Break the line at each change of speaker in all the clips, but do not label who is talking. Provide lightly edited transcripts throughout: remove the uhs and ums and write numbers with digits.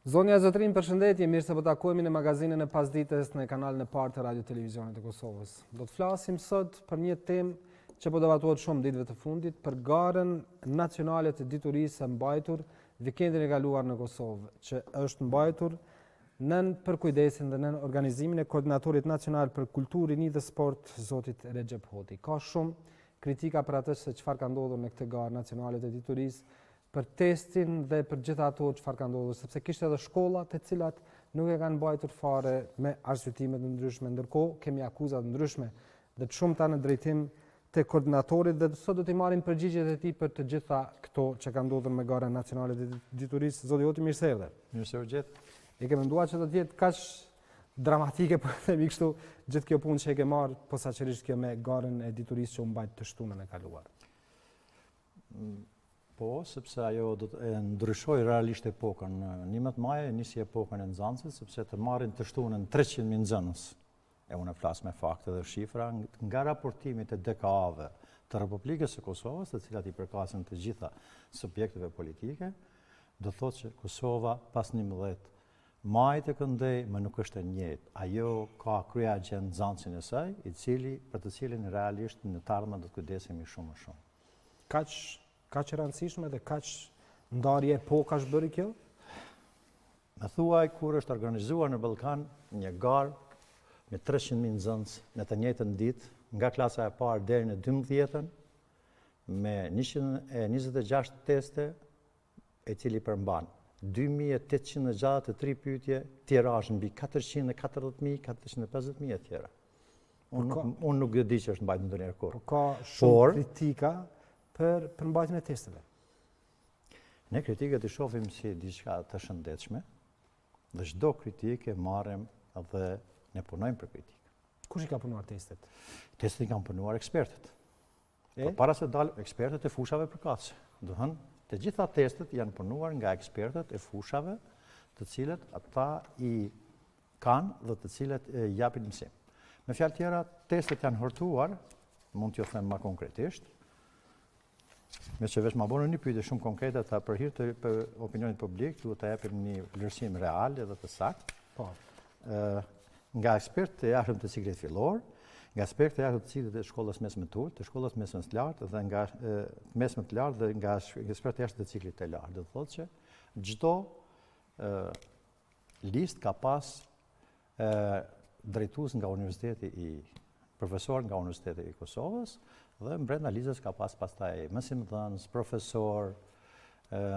Zonja Zotrin, përshëndetje, mirë se po takohemi në magazinën e pasdites në kanalin e parë të Radio Televizionit të Kosovës. Do të flasim sot për një temë që po debatohet shumë ditëve të fundit, për garën nacionale të diturisë e mbajtur vikendin e kaluar në Kosovë, që është mbajtur nën përkujdesin dhe nën organizimin e Koordinatorit Nacional për Kulturë, Rini dhe Sport, zotit Recep Hoti. Ka shumë kritika për atë se çfarë ka ndodhur në këtë garë nacionale të diturisë, për testin dhe për gjitha ato çfarë ka ndodhur, sepse kishte edhe shkolla të cilat nuk e kanë mbajtur fare me arsyetime të ndryshme, ndërkohë kemi akuza të ndryshme dhe të shumta në drejtim të koordinatorit dhe sot do t'i marrim përgjigjet e tij për të gjitha këto që kanë ndodhur me garën nacionale të diturisë. Zoti Hoti, mirë se erdhe.
Mirë se u gjet.
E ke menduar që do të jetë kaq dramatike, po themi kështu, gjithë kjo punë që e ke marrë posaçërisht kjo me garën e diturisë që u mbajt të shtunën e kaluar?
Po, sepse ajo do të ndryshoj realisht epokën. 11 maj nisi epokën e nxënësit, sepse të marrin të shtunën 300.000 nxënës. E unë flas me fakte dhe shifra nga raportimit e DKA-ve të Republikës së Kosovës, të cilat i përkasin të gjitha subjekteve politike, do thotë që Kosova pas 11 maj të këndej, më nuk është e njëjtë. Ajo ka kryeagent nxënësin e saj, për të cilin realisht në të ardhmen do të kujdesemi shumë më shumë.
Kaq e rëndësishme dhe kaq ndarje epokash bëri kjo?
Me thuaj, kur është organizuar në Ballkan një garë me 300.000 nxënës në të njëjtën ditë, nga klasa e parë deri në 12-ën, me 126 teste, e cili përmban 2863 pyetje, tirazh mbi 440.000, 450.000 e tjera. Unë nuk di që është mbajtur ndonjëherë kurrë.
Ka shumë kritika për mbajtjen e testeve.
Ne kritikët i shohim si diçka të shëndetshme dhe çdo kritikë marrim dhe ne punojmë për kritikë.
Kush i ka punuar testet?
Testet i kanë punuar ekspertët. Para se dalë ekspertët e fushave përkatëse. Do thënë, të gjitha testet janë punuar nga ekspertët e fushave, të cilët ata i kanë dhe të cilët japin mësim. Me fjalë tjera, testet janë hortuar, mund t'ju them më konkretisht, me që veç ma bonë një pyetje shumë konkrete për hir të opinionit publik, duhet të japim një vlerësim real edhe të saktë.
Po.
Nga ekspertë të jashtëm të ciklit fillor, nga ekspertë të jashtëm të ciklit të shkollës mesme të ulët, të shkollës mesme të lartë dhe nga mesme të lartë dhe nga ekspertë të jashtëm të ciklit të lartë. Do të thotë që çdo listë ka pas drejtues nga universiteti profesor nga Universiteti i Kosovës, dhe brenda listës ka pastaj mësimdhënës, profesor,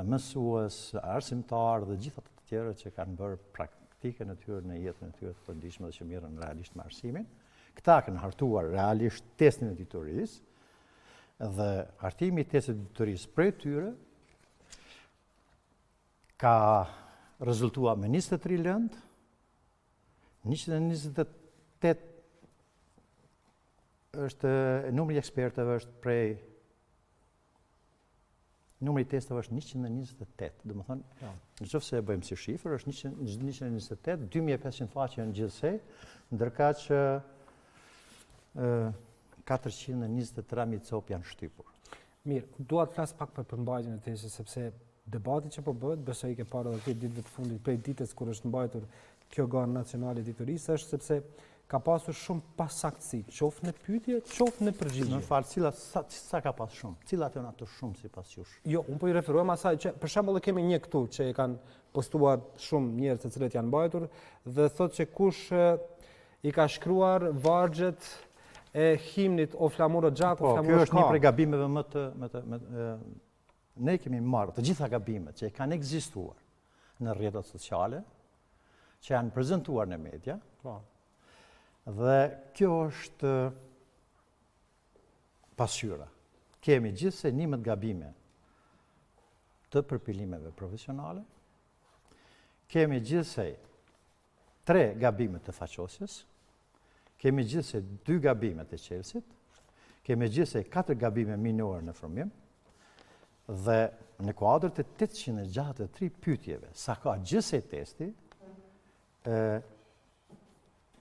mësues, arsimtar dhe gjitha të tjerë që kanë bërë praktike në tyre në jetën e tyre të përditshme dhe që mirën realisht me arsimin. Këta kanë hartuar realisht testin e diturisë dhe hartimi i testit të diturisë prej tyre ka rezultuar me 23 lëndë, 128 është numri i ekspertëve është prej numri i testeve është 128. Domethënë, nëse e bëjmë si shifër, është 128, 2500 faqe në gjithsej, ndërkaq që 423.000 copë janë shtypur.
Mirë, dua të flas pak për përmbajtjen e testit, sepse debati që po bëhet, besoj ke parë edhe këtë ditëve të fundit, prej ditës kur është mbajtur kjo garë nacionale diturisë, është sepse ka pasur shumë pasaktësi, qoftë në pyetje, qoftë në përgjigje.
Në fakt, sa ka pas shumë? Cilat janë ato shumë sipas jush?
Jo, unë po i referohem asaj që për shembull kemi një këtu që e kanë postuar shumë njerëz të cilët janë mbajtur dhe thotë që kush i ka shkruar vargjet e himnit O Flamuro Xhaku,
Flamuro. Kjo është një prej gabimeve ne kemi marrë të gjitha gabimet që kanë ekzistuar në rrjetet sociale, që janë prezantuar në media.
Po.
Dhe kjo është pasqyra. Kemi gjithsej 11 gabime të përpilimeve profesionale, kemi gjithsej 3 gabime të faqosjes, kemi gjithsej 2 gabime të qelësit, kemi gjithsej 4 gabime minore në formim, dhe në kuadër të 863 pyetjeve, sa ka gjithsej testi,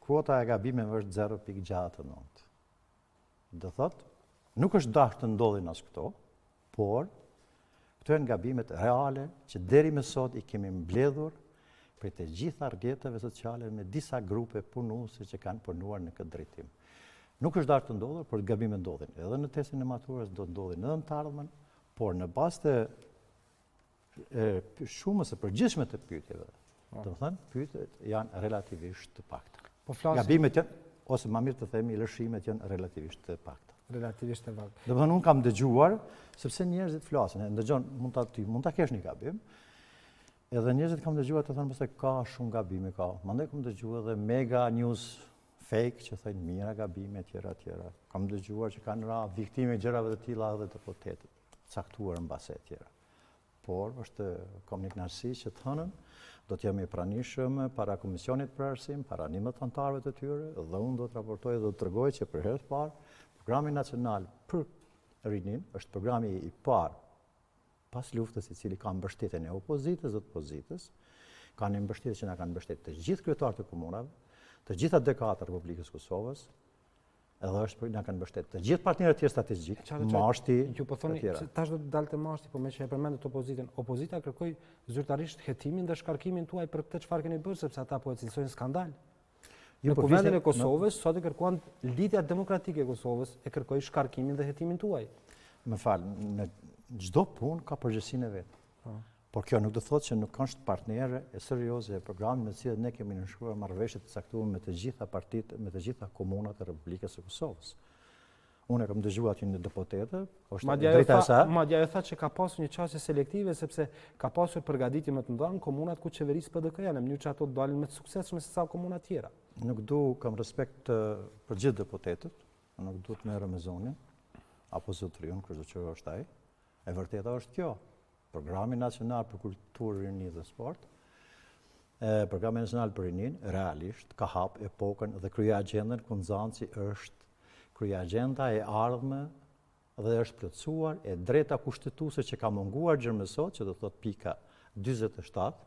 kuota e gabimeve është 0.69. Do thotë, nuk është dashur të ndodhin as këto, por këto janë gabimet reale që deri më sot i kemi mbledhur për të gjitha rrjeteve sociale me disa grupe punuese që kanë punuar në këtë drejtim. Nuk është darë të ndodhur, por gabime ndodhin. Edhe në testin e maturës do ndodhin edhe në të ardhmen, por në bazë të shumës së përgjithshme të pyetjeve, do të thënë, pyetjet janë relativisht të pakta. Gabimet janë, ose më mirë të themi, lëshimet janë relativisht të pakta.
Relativisht të pakta.
Do të thënë, unë kam dëgjuar, sepse njerëzit flasin, ndëgjon, mund ta kesh një gabim, edhe njerëzit kam dëgjuar të thënë pastaj ka shumë gabime ka. Mandej kam dëgjuar edhe mega news fake që thënë mira gabime etj. Kam dëgjuar që kanë ra viktime gjërave të tilla edhe të potetit, caktuar mbase etj. Por është komunikasi që thënën do të jemi pranishëm para Komisionit për Arsim, para 11 anëtarëve të tyre, dhe unë do të raportoj dhe do të tregoj që për herë të parë programi nacional për rinin është programi i parë pas luftës i cili ka mbështetjen e opozitës dhe të pozitës, ka një mbështetje që na kanë mbështetur të gjithë kryetarët e komunave, të gjitha dekanat e Republikës Kosovës, edhe është na kanë mbështetur të gjithë partnerët tjerë strategjik, Mashti.
Ju po thoni tash do të dalte Mashti, po me që e përmendet opozitën. Opozita kërkoi zyrtarisht hetimin dhe shkarkimin tuaj për këtë çfarë keni bërë, sepse ata po e cilësojnë skandal. Në Kuvendin e Kosovës sot e kërkuan lidhja demokratike e Kosovës, e kërkoi shkarkimin dhe hetimin tuaj.
Më fal, në çdo punë ka përgjegjësinë e vet. Por kjo nuk do thotë që nuk është partnerë e serioze e programit me të cilët ne kemi nënshkruar marrëveshje të caktuara me të gjitha partitë, me të gjitha komunat e Republikës së Kosovës. Unë kam dëgjuar aty në deputete, është drejta e saj.
Madje ajo tha që ka pasur një çështje selektive sepse ka pasur përgatitje më të mëdha në komunat ku qeverisë PDK-ja, në mënyrë që ato të dalin më të suksesshme se sa komuna tjera.
Nuk kam respekt për gjithë deputetët, nuk duhet të merrem me zonin apo zotriun, kërdo që është ai. E vërteta është kjo. Programi nacional për kulturë, rini dhe sport, programi nacional për rinin, realisht, ka hap epokën dhe krye agendën ku nxënësi është krye agenda e ardhme dhe është plotësuar e drejta kushtetuese që ka munguar gjërmësot, që do thot pika 47,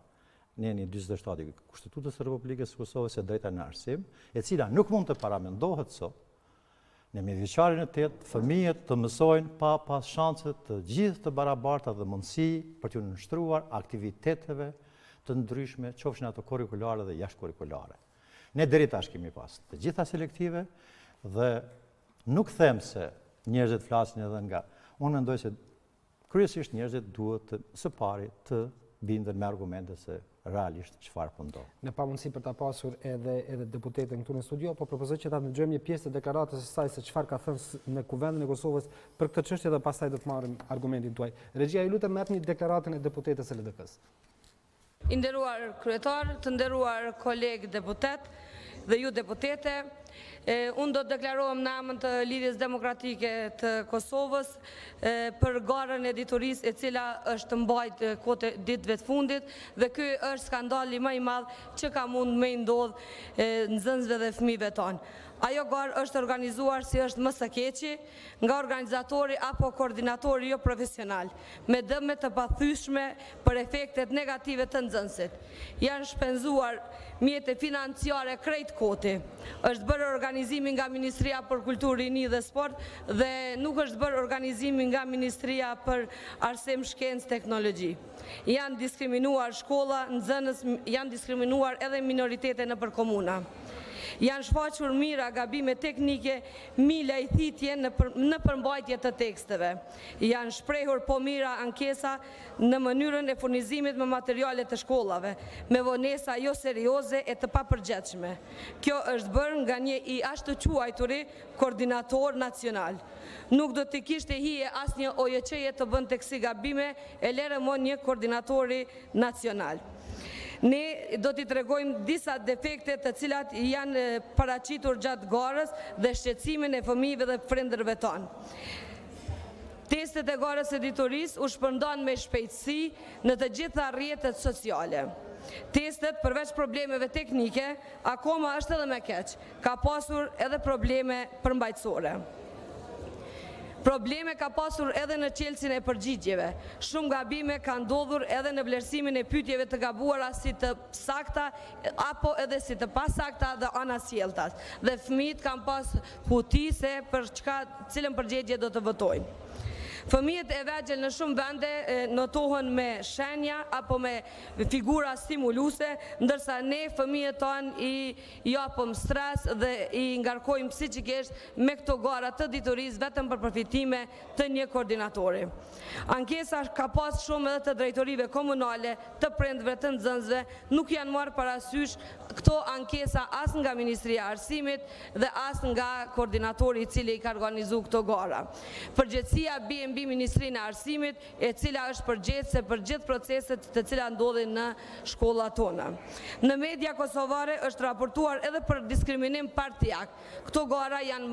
neni 47 i Kushtetutës së Republikës së Kosovës e drejta në arsim, e cila nuk mund të paramendohet sot. Në mjedisqarin e 8, fëmijët të mësojnë pa pas shanse të gjithë të barabarta dhe mundësi për t'u nënshtruar aktiviteteve të ndryshme, qofshin ato kurrikulare dhe jashtëkurrikulare. Ne deri tash kemi pas të gjitha selektive dhe nuk them se njerëzit flasin edhe nga. Unë mendoj se kryesisht njerëzit duhet së pari të bindën me argumente se realisht çfarë po ndodh.
Në pamundësi për ta pasur edhe deputetën këtu në studio, po propozoj që ta dëgjojmë një pjesë të deklaratës së saj se çfarë ka thënë në Kuvendin e Kosovës për këtë çështje dhe pastaj do të marrim argumentin tuaj. Regjia, ju lutem merrni deklaratën e deputetës së LDK-s.
I nderuar kryetar, të nderuar kolegë deputet dhe ju deputete, unë do të deklarohem në emër të Lidhjes Demokratike të Kosovës për garën e diturisë e cila është mbajtë kote ditëve të fundit dhe ky është skandali më i madh që ka mund me ndodhë nxënësve dhe fëmijëve tonë. Ajo garë është organizuar si është më së keqi nga organizatori apo koordinatori jo profesional, me dëme të pathyeshme për efektet negative të nxënësit. Janë shpenzuar mjete financiare krejt koti. Është bërë organizimi nga Ministria për Kulturë, Rini dhe Sport dhe nuk është bërë organizimi nga Ministria për Arsim, Shkencë, Teknologji. Janë diskriminuar shkolla, nxënës, janë diskriminuar edhe minoritete nëpër komuna. Janë shfaqur mira gabime teknike, mila i thitje në përmbajtje të teksteve. Janë shprehur po mira ankesa në mënyrën e furnizimit me materiale të shkollave, me vonesa jo serioze e të papërgjithshme. Kjo është bërë nga një i ashtu quajturi koordinator nacional. Nuk do të kishte hije asnjë OJC-je të bënte kësi gabime, e lere mo një koordinatori nacional. Ne do t'i tregojmë disa defekte të cilat janë paraqitur gjatë garës dhe shqetësimin e fëmijëve dhe prindërve tonë. Testet e garës së diturisë u shpërndan me shpejtësi në të gjitha rrjetet sociale. Testet, përveç problemeve teknike, akoma është edhe më keq. Ka pasur edhe probleme përmbajtësore. Probleme ka pasur edhe në qelsin e përgjigjeve. Shumë gabime ka ndodhur edhe në vlerësimin e pyetjeve të gabuara si të sakta apo edhe si të pasakta dhe anasjelltas. Dhe fëmijët kanë pas hutise për cilën përgjigje do të votojnë. Fëmijët e vegjël në shumë vende notohen me shenja apo me figura stimuluese, ndërsa ne fëmijët tonë i japëm stres dhe i ngarkojmë psiqikisht me këto gara të diturisë vetëm për përfitime të një koordinatori. Ankesa ka pas shumë edhe të drejtorive komunale, të prindërve, të nxënësve, nuk janë marrë parasysh këto ankesa as nga Ministria e Arsimit dhe as nga koordinatori i cili i ka organizuar këto gara. Përgjegjësia bie mbi Ministrinë e Arsimit, e cila është përgjegjëse për gjithë proceset të cilat ndodhin në shkollat tona. Në media kosovare është raportuar edhe për diskriminim partijak. Këto gara janë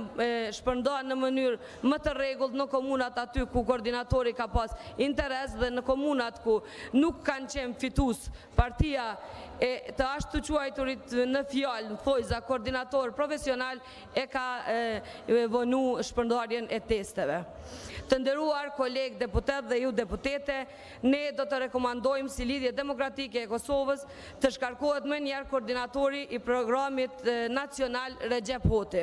shpërndarë në mënyrë më të rregullt në komunat aty ku koordinatori ka pas interes dhe në komunat ku nuk kanë qenë fitues partia e të ashtu quajturit në fjalë, në thojza, koordinator profesional e ka vonu shpërndarjen e testeve. Të nderuar kolegë deputet dhe ju deputete, ne do të rekomandojmë si Lidhje Demokratike e Kosovës të shkarkohet më njerë koordinatori i programit nacional Recep Hoti.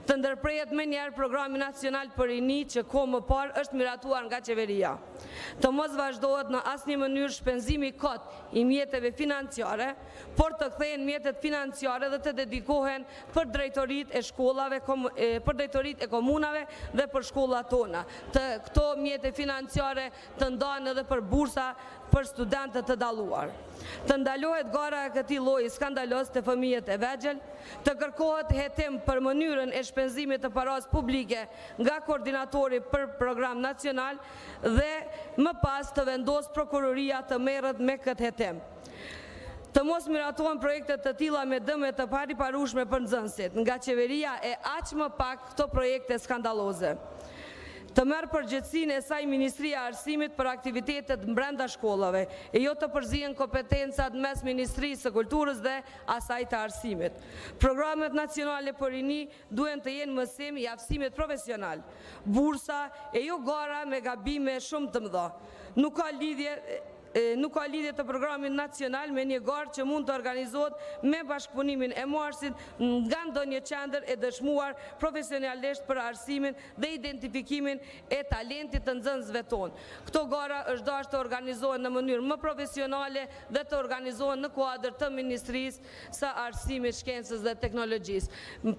Të ndërprehet më njerë programi nacional për rini që kohë më parë është miratuar nga qeveria. Të mos vazhdohet në asnjë mënyrë shpenzimi kot i mjeteve financiare, por të kthehen mjetet financiare dhe të dedikohen për drejtorit e shkollave, për drejtorit e komunave dhe për shkollat tona. Të këto mjete financiare të ndahen edhe për bursa për studentët të dalluar. Të ndalohet gara e këtij lloji skandalos të fëmijët e vegjël, të kërkohet hetim për mënyrën e shpenzimit të paras publike nga koordinatori për program nacional dhe më pas të vendos prokuroria të merret me këtë hetim. Të mos miratohen projekte të tilla me dëme të pariparueshme për nxënësit, nga qeveria e aq më pak këto projekte skandaloze. Të merr përgjegjësinë e saj Ministria e Arsimit për aktivitetet brenda shkollave, e jo të përzihen kompetencat mes Ministrisë së Kulturës dhe asaj të Arsimit. Programet nacionale për rini duhen të jenë mësim i aftësimit profesional, bursa e jo gara me gabime shumë të mëdha. Nuk ka lidhje të programit nacional me një garë që mund të organizohet me bashkëpunimin e marsit nga ndonjë qendër e dëshmuar profesionalisht për arsimin dhe identifikimin e talentit të nxënësve tonë. Këto gara është dashur të organizohen në mënyrë më profesionale dhe të organizohen në kuadër të Ministrisë së Arsimit, Shkencës dhe Teknologjisë.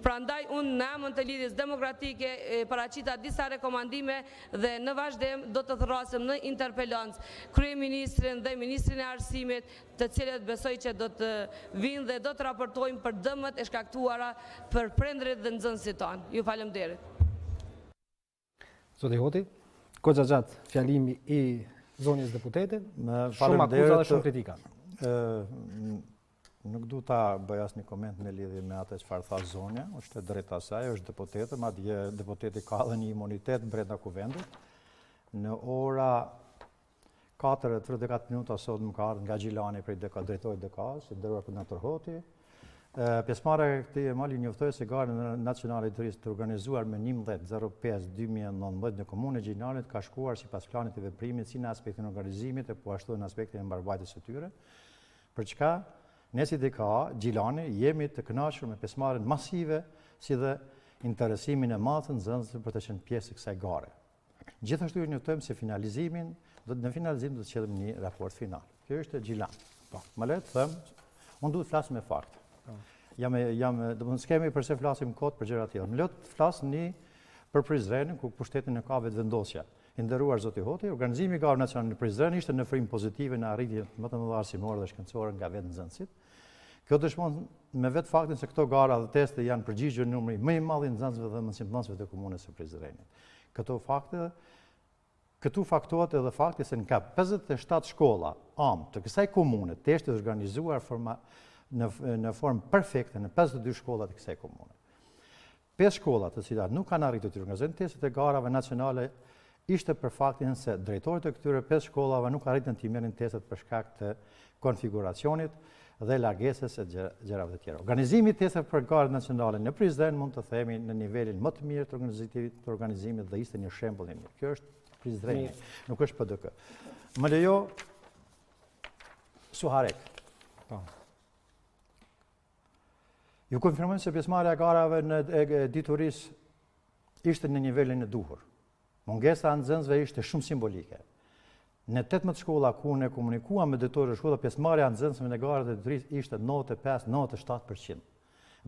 Prandaj unë në emër të Lidhjes Demokratike paraqita disa rekomandime dhe në vazhdim do të thrasim në interpelancë kryeministrin dhe Ministrin e Arsimit, të cilët besoj që do të vinë dhe do të raportojnë për dëmët e shkaktuara për prindërit dhe nxënësit tanë. Ju falemnderit.
Zoti Hoti, goxha gjatë fjalimi i zonjës deputete, shumë akuza dhe shumë kritika.
Nuk du ta bëj asnjë koment në lidhje me atë çfarë tha zonja, është e drejta saj, është deputete, madje deputeti ka dhe një imunitet brenda kuvendit. Në ora 4:34 minuta sot më ka ardhur nga Gjilani prej drejtorit DK-s, i nderuar koordinator Hoti. Pjesëmarrja e këtij mali njoftoi se gara nacionale e turisë të organizuar me 11/05/2019 në komunën e Gjilanit ka shkuar sipas planit të veprimit si në aspektin e organizimit e po ashtu në aspektin e mbarvajtjes së tyre. Për çka ne si DK Gjilani jemi të kënaqur me pjesëmarrjen masive si dhe interesimin e madh të nxënësve për të qenë pjesë e kësaj gare. Gjithashtu ju njoftojmë se në finalizim do të qellim një raport final. Kjo është e Gjilan. Më le të them, unë duhet të flas me fakte. Do të skemi përse flasim kot për gjëra të tilla. Më le të flas për Prizrenin ku pushtetin e ka vetëvendosja. I nderuar zoti Hoti, organizimi i garës nacionale në Prizren ishte në frymë pozitive në arritje më të mëdha arsimore dhe shkencore nga vetë nxënësit. Kjo dëshmon me vetë faktin se këto gara dhe teste janë përgjigjur numri më i madh i nxënësve dhe mësimdhënësve të komunës së Prizrenit. Këtu faktohet edhe fakti se nga 57 shkolla të kësaj komune, testi është organizuar në formë perfekte në 52 shkollat të kësaj komune. 5 shkollat të cilat nuk kanë arritur të organizojnë testet e garave nacionale ishte për faktin se drejtorët e këtyre 5 shkollave nuk arritën të merrin testet për shkak të konfiguracionit dhe largesës e gjërave të tjera. Organizimi i testeve për garët nacionale në Prizren mund të themi në nivelin më të mirë të organizimit dhe ishte një shembull i mirë. Kjo është Prizreni, nuk është PDK. Më lejo Suharek. Ju konfirmojmë se pjesëmarrja e garave në Diturisë ishte në nivelin e duhur. Mungesa e nxënësve ishte shumë simbolike. Në 18 shkolla ku ne komunikuam me drejtorët e shkollave, pjesëmarrja e nxënësve në Garat dhe Diturisë ishte 95-97%.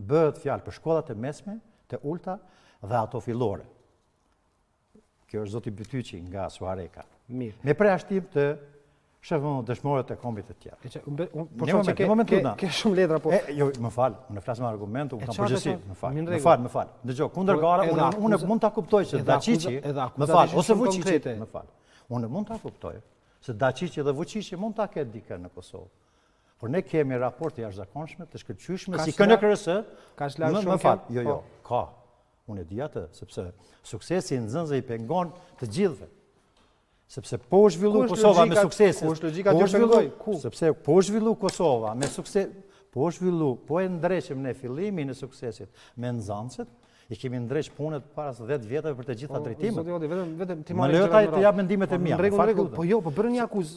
Bëhet fjalë për shkollat e mesme, të ulta dhe ato fillore. Kjo është zoti Bytyqi nga Suareka.
Mirë.
Me përjashtim të shefëve dëshmorët e kombit të tjerë.
Po shoh që ke shumë letra po.
Jo, më fal, unë flas me argumente, unë kam përgjegjësi, më fal. Dëgjoj, kundër
Garat,
unë mund ta kuptoj se Daçiçi, më fal, ose Vučići, më fal. Unë mund ta kuptoj se Daçiçi dhe Vučići mund ta ketë dikë në Kosovë. Por ne kemi raporte jashtëzakonshme të shkëlqyeshme si KNKRS. Më fal, jo, ka. Unë e di atë, sepse suksesi i nxënësve i pengon të gjithëve. Sepse po u zhvillu Kosova me sukses.
Ku është logjika ti pengoj? Ku?
Sepse po u zhvillu Kosova me sukses, po e ndreqëm në fillimin e suksesit me nxënësit, i kemi ndreq punët para 10 vjetëve për të gjitha drejtimet.
Vetëm ti
më lejo të jap mendimet e mia.
Rregull, po jo, po bërë një akuzë.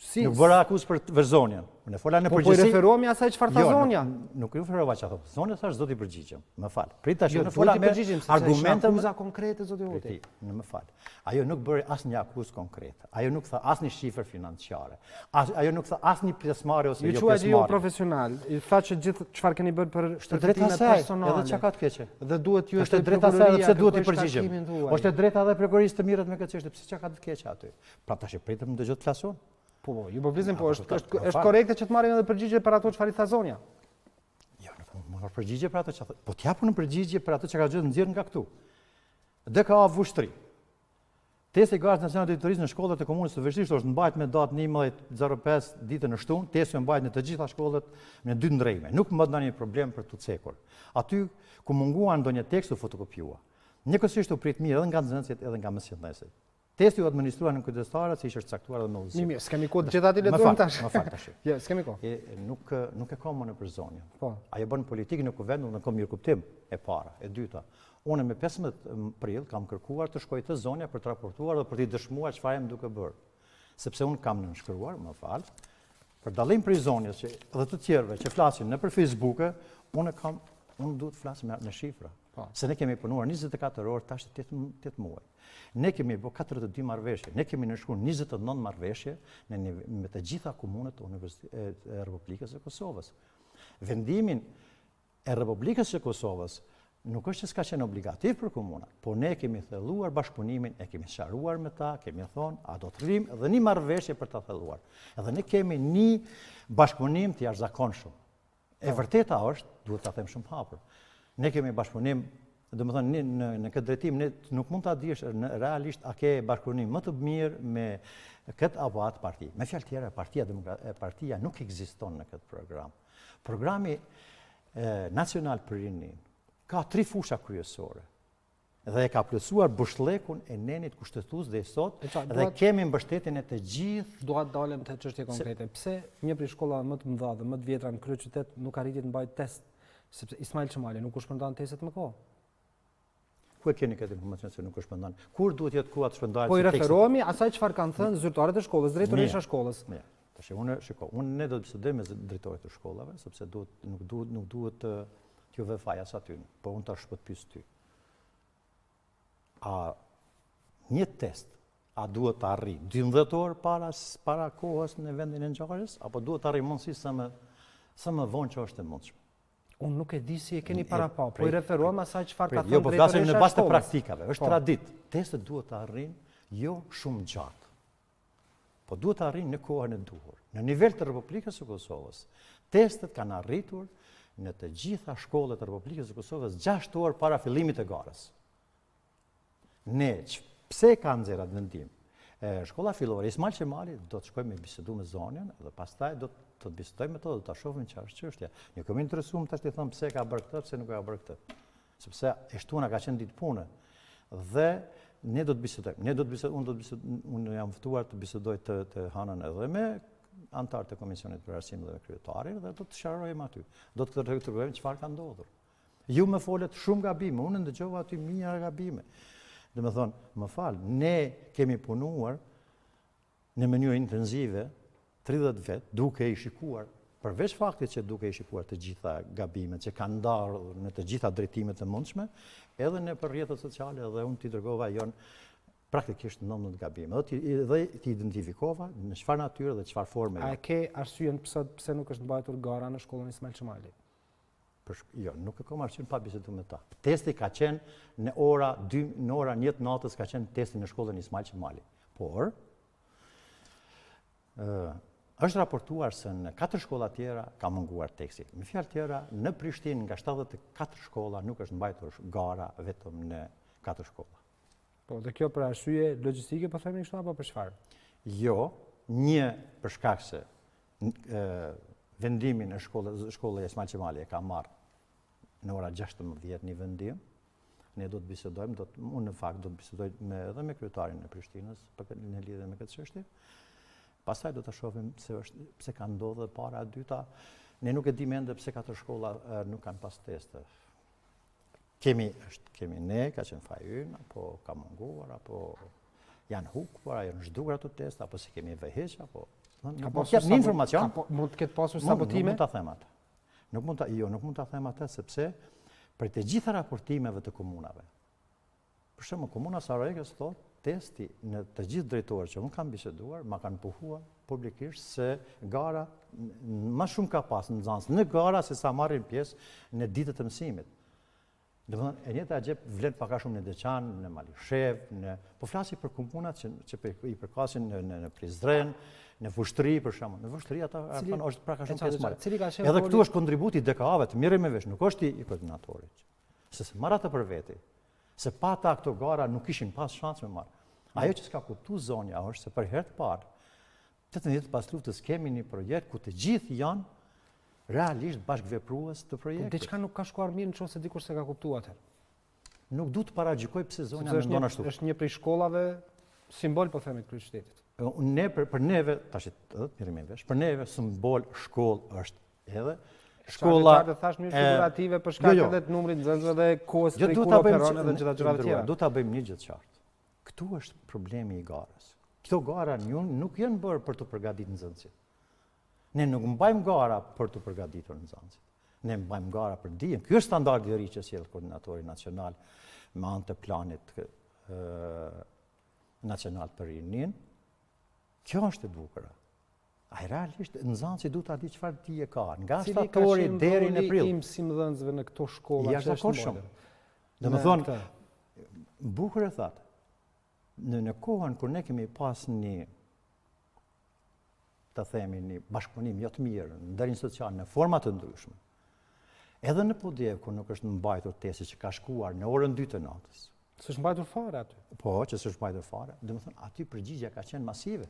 Si?
Nuk bëra akuzë për verzonjen. Unë fola në përgjithësi.
Po i referohemi asaj çfarë tha zonja?
Nuk i referova çfarë thotë. Zonja thash do t'i përgjigjem. Më fal. Prit tash unë fola me argumente
akuza konkrete zoti Hoti.
Më fal. Ajo nuk bëri asnjë akuzë konkrete. Ajo nuk tha asnjë shifër financiare. Ajo nuk tha asnjë pjesëmarrje ose jo pjesëmarrje.
Ju profesional. I tha që gjithë çfarë keni bërë për shtetërtimin personale.
Edhe çka ka të keqe.
Dhe duhet ju
është drejta saj pse duhet i përgjigjem. Është drejta edhe prokurorisë të mirët me këtë çështje, pse çka ka të keqe aty. Pra tash e pritëm dëgjoj të flasun.
Po, ju po vizim, po është korekte që të marrim edhe përgjigje për ato çfarë i tha zonja.
Jo, nuk marr përgjigje për ato çfarë. Po t'japun në përgjigje për ato që ka gjetur nxjerr nga këtu. DKA Vushtri. Testi i Garat Nacionale të Diturisë në shkollat e komunës së Vështirë është mbajtur me datë 11/05 ditën e shtunë, testi është mbajtur në të gjitha shkollat në 2 ndrejme. Nuk më ndonjë problem për të cekur. Aty ku munguan ndonjë tekst u fotokopjua. Njëkohësisht u prit mirë edhe nga nxënësit edhe nga mësuesit. Testi u administruar në kujdestarët se ishte caktuar edhe me udhëzim.
Mirë, s'kemi kohë gjithë aty lexojmë tash.
Më fal tash.
Jo, s'kemi kohë.
Nuk e kam më në përzonjë.
Po.
Ajo bën politikë në kuvend, unë kam mirë kuptim. E para, e dyta. Unë me 15 prill kam kërkuar të shkoj të zonja për të raportuar dhe për të dëshmuar çfarë jam duke bërë. Sepse unë kam nënshkruar, më fal, për dallim prej zonjës që edhe të tjerëve që flasin nëpër Facebook, unë duhet të flas me shifra. Se ne kemi punuar 24 orë tash 8 muaj. Ne kemi bërë 42 marrëveshje, ne kemi nënshkruar 29 marrëveshje me të gjitha komunët e Republikës së Kosovës. Vendimin e Republikës së Kosovës nuk është që s'ka qenë obligativ për komunat, por ne kemi thelluar bashkëpunimin, e kemi sqaruar me ta, kemi thonë, a do të rrim dhe një marrëveshje për ta thelluar. Edhe ne kemi një bashkëpunim të jashtëzakonshëm. E vërteta është, duhet ta them shumë hapur. Ne kemi bashkëpunim, domethënë në këtë drejtim ne nuk mund ta dish realisht a ke bashkëpunim më të mirë me këtë apo atë parti. Me fjalë tjera, partia nuk ekziston në këtë program. Programi nacional për rinin ka 3 fusha kryesore. Dhe e ka plotësuar bushllekun e nenit kushtetues dhe sot dhe kemi mbështetjen e të gjithë.
Dua të dalem te çështje konkrete. Pse një prej shkollave më të mëdha dhe më të vjetra në kryeqytet nuk arriti të mbajë test? Sepse Ismail Çemali nuk u shpërndan testet më kohë.
Ku e keni këtë informacion se nuk u shpërndan? Kur duhet jetë koha të shpërndahet?
Po i referohemi asaj çfarë kanë thënë zyrtarët e shkollës, drejtoresha e shkollës.
Mirë. Tash unë ne do të bisedojmë me drejtorët e shkollave, sepse nuk duhet t'ju vë fajas aty. Po unë tash po të pyes ty. A një test a duhet të arrijë 12 orë para kohës në vendin e ngjarjes apo duhet të arrijë mundësi sa më vonë që është e mundshme?
Unë nuk e di si e keni para pa, po i referohem asaj çfarë ka thënë
jo, po flasim
drejtoresha
në
e
bazë të
shkollës.
praktikave, është traditë. Testet duhet të arrijnë jo shumë gjatë, po duhet të arrijnë në kohën e duhur. Në nivel të Republikës së Kosovës, testet kanë arritur në të gjitha shkollat e Republikës së Kosovës 6 orë para fillimit të garës. Ne, pse ka nxjerr atë vendim? Shkolla fillore Ismail Çemali do të shkojmë me bisedu me zonjën dhe pastaj do të bisedojmë me to dhe ta shohim çfarë është çështja. Ne kemi interesuar tash të them pse ka bërë këtë, pse nuk ka bërë këtë. Sepse e shtuna ka qenë ditë pune. Dhe ne do të bisedojmë. Unë jam ftuar të bisedoj të hanën edhe me antarët e Komisionit për Arsim dhe kryetarin dhe do të sqarojmë aty. Do të tregojmë çfarë ka ndodhur. Ju më folet shumë gabime, unë ndëgjova aty mijëra gabime. Dhe me thonë, më falë, ne kemi punuar në mënyrë intenzive 30 vetë duke i shikuar, përveç faktit që duke i shikuar të gjitha gabimet që kanë ndarë në të gjitha drejtimet të mundshme, edhe në për rrjetet sociale, edhe unë t'i dërgova praktikisht 19 gabime. Dhe ti identifikova në çfarë natyre dhe çfarë forme.
A ke arsyeën pse nuk është mbajtur gara në shkollën Ismail Çemali?
Jo, nuk e kam arsyeën pa biseduar me ta. Testi ka qenë në ora 2, në ora 1 natës ka qenë testi në shkollën Ismail Çemali. Por është raportuar se në 4 shkolla tjera ka munguar teksti. Me fjalë tjera, në Prishtinë nga 74 shkolla nuk është mbajtur gara vetëm në 4 shkolla.
Po, dhe kjo për arsye logjistike po themi kështu apo për çfarë?
Jo, një për shkak se vendimin e shkollës Ismail Çemali e ka marrë në ora 16 një vendim. Ne do të bisedojmë, unë në fakt do të bisedoj edhe me kryetarin e Prishtinës në lidhje me këtë çështje. Pastaj do të shohim pse ka ndodhur para e dyta. Ne nuk e dim ende pse 4 shkolla nuk kanë pas teste. Kemi ne, ka qenë faji ynë, apo ka munguar, apo janë hukur, apo janë zhdukur ato test, apo se kemi veheq, apo nuk ka një informacion.
Mund të ketë pasur sabotime?
Nuk mund ta them atë. Nuk mund ta them atë sepse për të gjitha raportimeve të komunave. Për shembull, komuna Sarajevës thotë testi në të gjithë drejtorët që unë kam biseduar, ma kanë puhuar publikisht se gara më shumë ka pas nxënës në gara se sa marrin pjesë në ditët e mësimit. Domethënë, e njëjta gjë vlen pak a shumë në Deçan, në Malishev, po flasi për komunat që i përkasin në Prizren, në Vushtri për shembull. Në Vushtri ata është pak a shumë pjesë marrë. Edhe këtu është kontributi i DK-ve, të mirë me vesh, nuk është i koordinatorit. Se marr atë për veti. Se pa ta këto gara nuk ishin pas shans me marrë. Ajo që s'ka kuptu zonja është se për herë të parë, 18 pas luftës kemi një projekt ku të gjithë janë realisht bashkëveprues të projektit.
Diçka nuk ka shkuar mirë nëse dikush se ka kuptuar atë.
Nuk du të paragjykoj pse zonja mendon ashtu.
Është një prej shkollave simbol po themi të kryeqytetit.
Ne për neve, tash edhe mirë me vesh, për neve simbol shkollë është edhe shkolla
e thash mirë figurative për shkak edhe të numrit nxënësve dhe kohës për kur operon edhe gjitha gjërat tjera.
Do ta bëjmë një gjë të qartë. Këtu është problemi i garës. Këto gara nuk janë bërë për të përgatitur nxënësit. Ne nuk mbajmë gara për të përgatitur nxënësit. Ne mbajmë gara për dijen. Ky është standardi i ri që sjell koordinatori nacional me anë të planit nacional për rinin. Kjo është e bukur. Ai realisht nxënësi duhet ta di çfarë dije ka, nga shtatori deri në prill.
Cili ka qenë mëdhënësve në këto shkolla që është
shumë. Domethënë, bukur e thatë. Në kohën kur ne kemi pas një bashkëpunim jo të mirë ndërmjet social në forma të ndryshme. Edhe në Podjev kur nuk është mbajtur testi që ka shkuar në orën 2 të natës.
S'është mbajtur fare aty.
Po, që s'është mbajtur fare. Domethënë aty përgjigjja ka qenë masive.